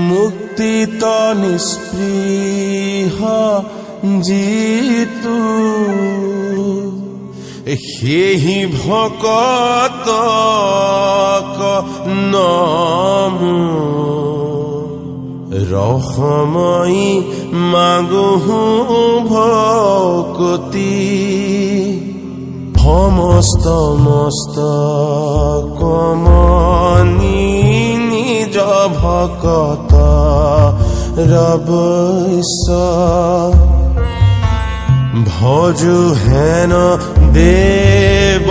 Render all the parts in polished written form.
মুক্তিত নিস্পৃহ জিতু সেহি ভকতক নমো রসময়ী মাগোহো ভকতি সমস্ত কমনি নিজ ভকত রবৈশ্য ভজু হেন দেব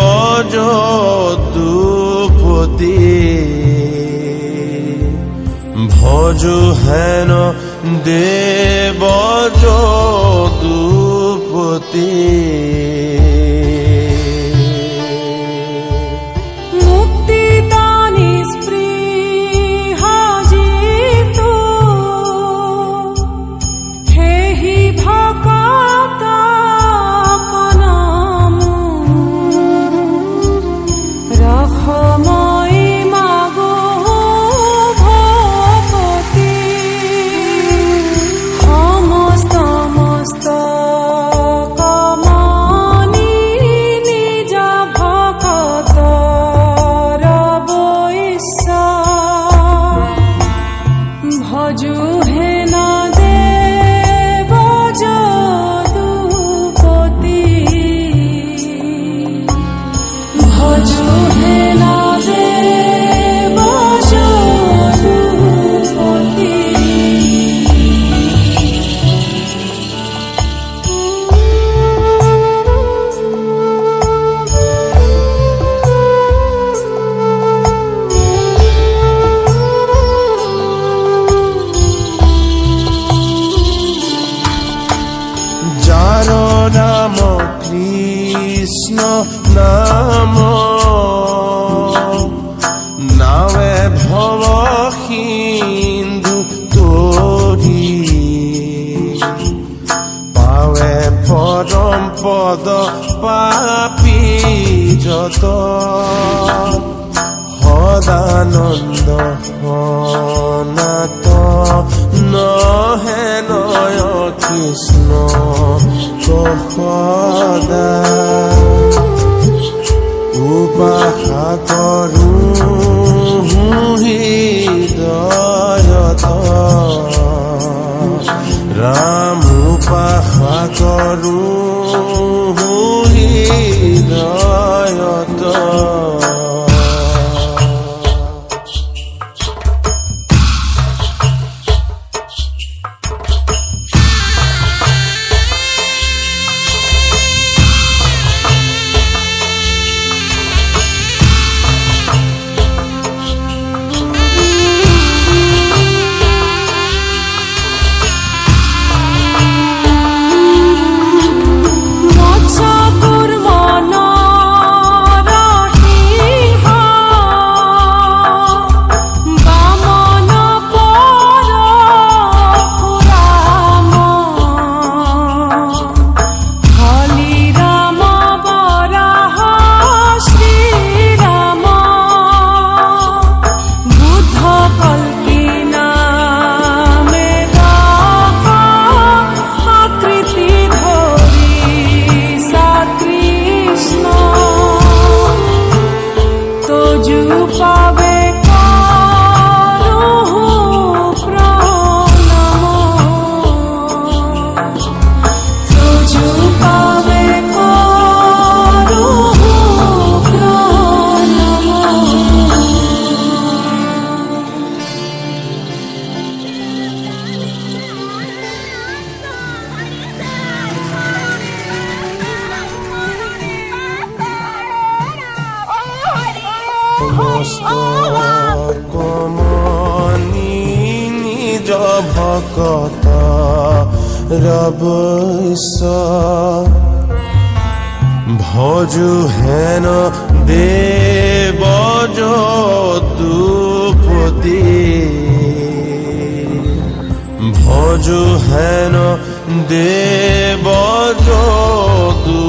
যদুপতি ভজু হেন দেব যদুপতি নাম কৃষ্ণ নাম নামে ভব সিন্ধু তৰি পাৱে পৰম পদ পাপী যত সদানন্দ সনাতন হেনয় কৃষ্ণ সদা উপাসা কৰো হৃদয়ত ৰাম উপাসা কৰো হৃদয়ত কমনি নিজ ভকত রবৈশ্য ভজু হেন দেব যদুপতি ভজু হেন দেব যদুপতি